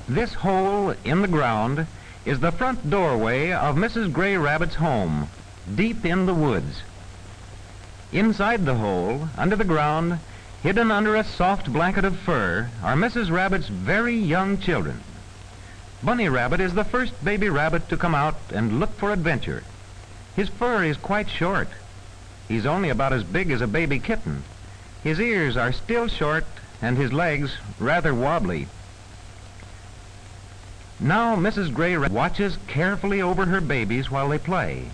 This hole in the ground is the front doorway of Mrs. Gray Rabbit's home, deep in the woods. Inside the hole, under the ground, hidden under a soft blanket of fur, are Mrs. Rabbit's very young children. Bunny Rabbit is the first baby rabbit to come out and look for adventure. His fur is quite short. He's only about as big as a baby kitten. His ears are still short and his legs rather wobbly. Now Mrs. Gray Rabbit watches carefully over her babies while they play.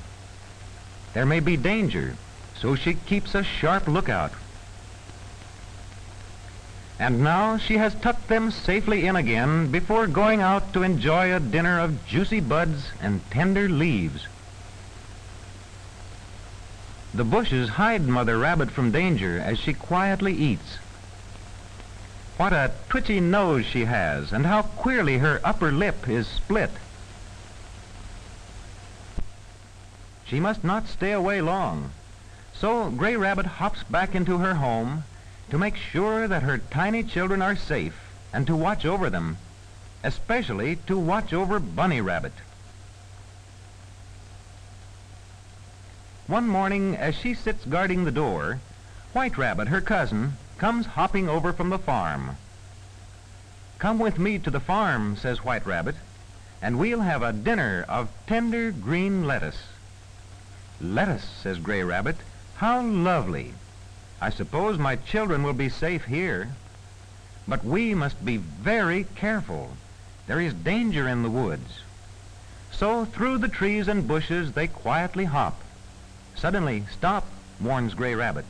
There may be danger, so she keeps a sharp lookout. And now she has tucked them safely in again before going out to enjoy a dinner of juicy buds and tender leaves. The bushes hide Mother Rabbit from danger as she quietly eats. What a twitchy nose she has, and how queerly her upper lip is split. She must not stay away long, so Gray Rabbit hops back into her home to make sure that her tiny children are safe and to watch over them, especially to watch over Bunny Rabbit. One morning, as she sits guarding the door, White Rabbit, her cousin, comes hopping over from the farm. "Come with me to the farm," says White Rabbit, "and we'll have a dinner of tender green lettuce." "Lettuce," says Gray Rabbit. "How lovely! I suppose my children will be safe here. But we must be very careful. There is danger in the woods." So through the trees and bushes they quietly hop. Suddenly, "Stop," warns Gray Rabbit.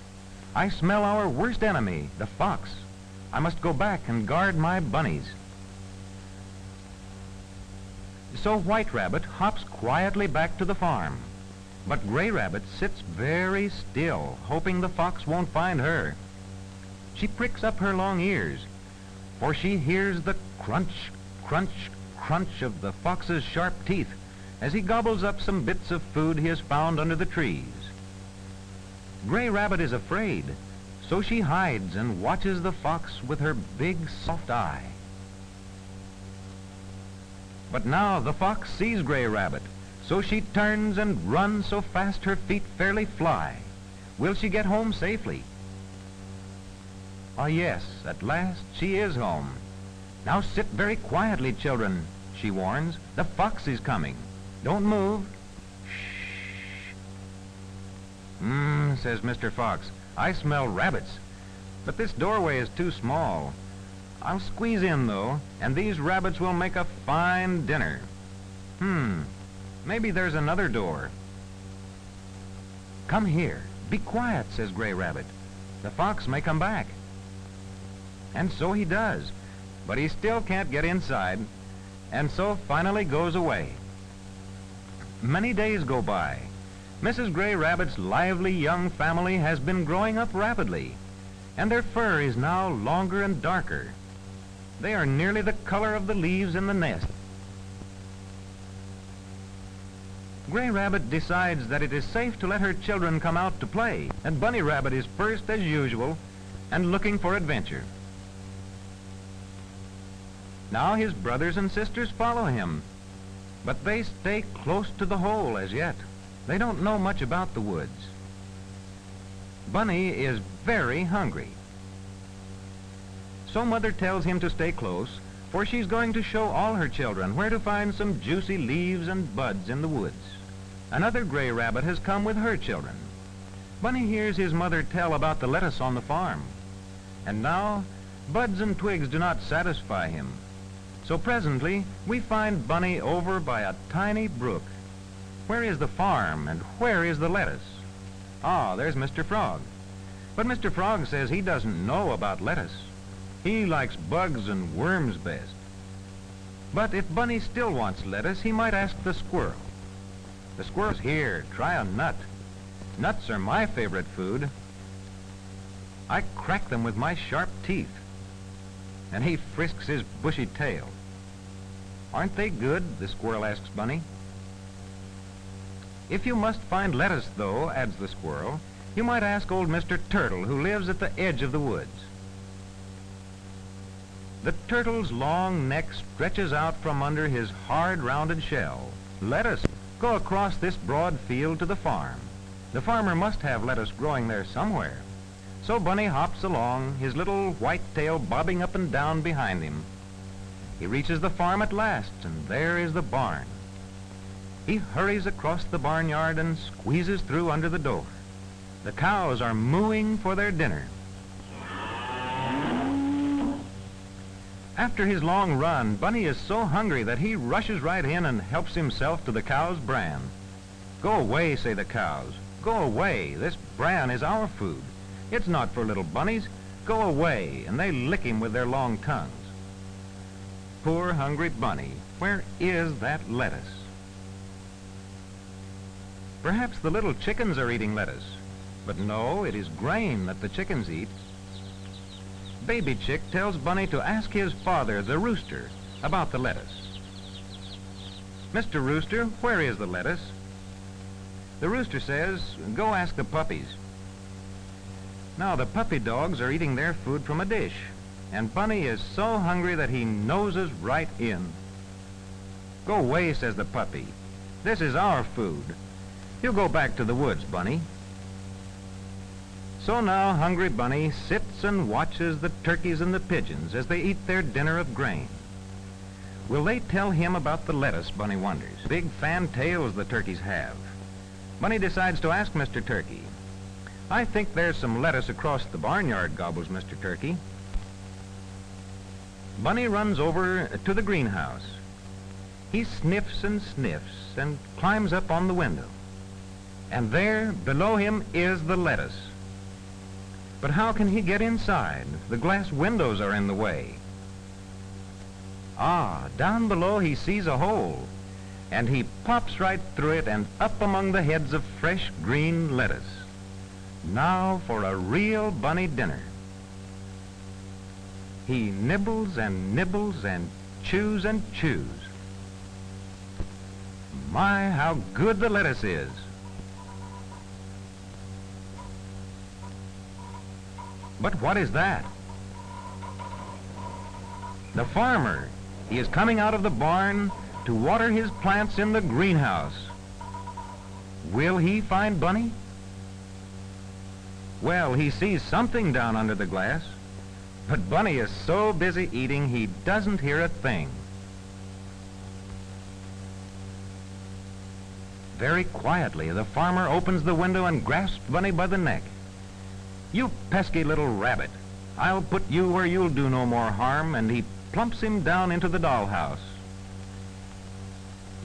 "I smell our worst enemy, the fox. I must go back and guard my bunnies." So White Rabbit hops quietly back to the farm. But Gray Rabbit sits very still, hoping the fox won't find her. She pricks up her long ears, for she hears the crunch, crunch, crunch of the fox's sharp teeth as he gobbles up some bits of food he has found under the trees. Gray Rabbit is afraid, so she hides and watches the fox with her big, soft eye. But now the fox sees Gray Rabbit, so she turns and runs so fast her feet fairly fly. Will she get home safely? Ah, yes, at last she is home. "Now sit very quietly, children," she warns. "The fox is coming. Don't move." "Shh." Says Mr. Fox, "I smell rabbits, but this doorway is too small. I'll squeeze in, though, and these rabbits will make a fine dinner. Maybe there's another door." "Come here. Be quiet," says Gray Rabbit. "The fox may come back." And so he does, but he still can't get inside, and so finally goes away. Many days go by. Mrs. Gray Rabbit's lively young family has been growing up rapidly, and their fur is now longer and darker. They are nearly the color of the leaves in the nest. Gray Rabbit decides that it is safe to let her children come out to play, and Bunny Rabbit is first as usual and looking for adventure. Now his brothers and sisters follow him, but they stay close to the hole as yet. They don't know much about the woods. Bunny is very hungry, so Mother tells him to stay close, for she's going to show all her children where to find some juicy leaves and buds in the woods. Another Gray Rabbit has come with her children. Bunny hears his mother tell about the lettuce on the farm, and now buds and twigs do not satisfy him. So presently we find Bunny over by a tiny brook. Where is the farm, and where is the lettuce? Ah, there's Mr. Frog. But Mr. Frog says he doesn't know about lettuce. He likes bugs and worms best. But if Bunny still wants lettuce, he might ask the squirrel. "The squirrel's here. Try a nut. Nuts are my favorite food. I crack them with my sharp teeth." And he frisks his bushy tail. "Aren't they good?" the squirrel asks Bunny. "If you must find lettuce, though," adds the squirrel, "you might ask old Mr. Turtle, who lives at the edge of the woods." The turtle's long neck stretches out from under his hard, rounded shell. Lettuce. Go across this broad field to the farm. The farmer must have lettuce growing there somewhere. So Bunny hops along, his little white tail bobbing up and down behind him. He reaches the farm at last, and there is the barn. He hurries across the barnyard and squeezes through under the door. The cows are mooing for their dinner. After his long run, Bunny is so hungry that he rushes right in and helps himself to the cow's bran. Go away, say the cows. Go away. This bran is our food. It's not for little bunnies. Go away, and they lick him with their long tongues. Poor hungry Bunny, where is that lettuce? Perhaps the little chickens are eating lettuce. But no, it is grain that the chickens eat. Baby Chick tells Bunny to ask his father, the rooster, about the lettuce. Mr. Rooster, where is the lettuce? The rooster says, go ask the puppies. Now the puppy dogs are eating their food from a dish, and Bunny is so hungry that he noses right in. Go away, says the puppy. This is our food. You go back to the woods, Bunny. So now hungry Bunny sits and watches the turkeys and the pigeons as they eat their dinner of grain. Will they tell him about the lettuce, Bunny wonders? Big fan tails the turkeys have. Bunny decides to ask Mr. Turkey. I think there's some lettuce across the barnyard, gobbles Mr. Turkey. Bunny runs over to the greenhouse. He sniffs and sniffs and climbs up on the window. And there, below him, is the lettuce. But how can he get inside? The glass windows are in the way. Ah, down below he sees a hole, and he pops right through it and up among the heads of fresh green lettuce. Now for a real Bunny dinner. He nibbles and nibbles and chews and chews. My, how good the lettuce is. But what is that? The farmer. He is coming out of the barn to water his plants in the greenhouse. Will he find Bunny? Well, he sees something down under the glass, but Bunny is so busy eating he doesn't hear a thing. Very quietly, the farmer opens the window and grasps Bunny by the neck. You pesky little rabbit, I'll put you where you'll do no more harm, and he plumps him down into the dollhouse.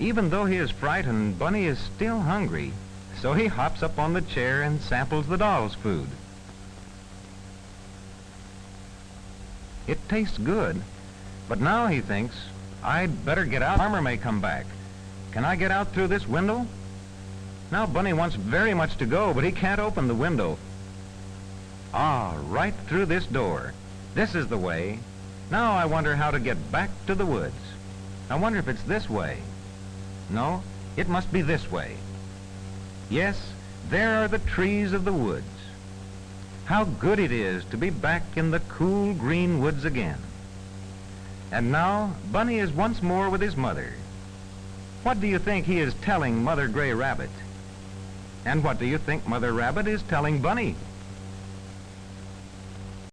Even though he is frightened, Bunny is still hungry, so he hops up on the chair and samples the doll's food. It tastes good, but now he thinks, I'd better get out. The farmer may come back. Can I get out through this window? Now Bunny wants very much to go, but he can't open the window. Ah, right through this door. This is the way. Now I wonder how to get back to the woods. I wonder if it's this way. No, it must be this way. Yes, there are the trees of the woods. How good it is to be back in the cool green woods again. And now Bunny is once more with his mother. What do you think he is telling Mother Gray Rabbit? And what do you think Mother Rabbit is telling Bunny?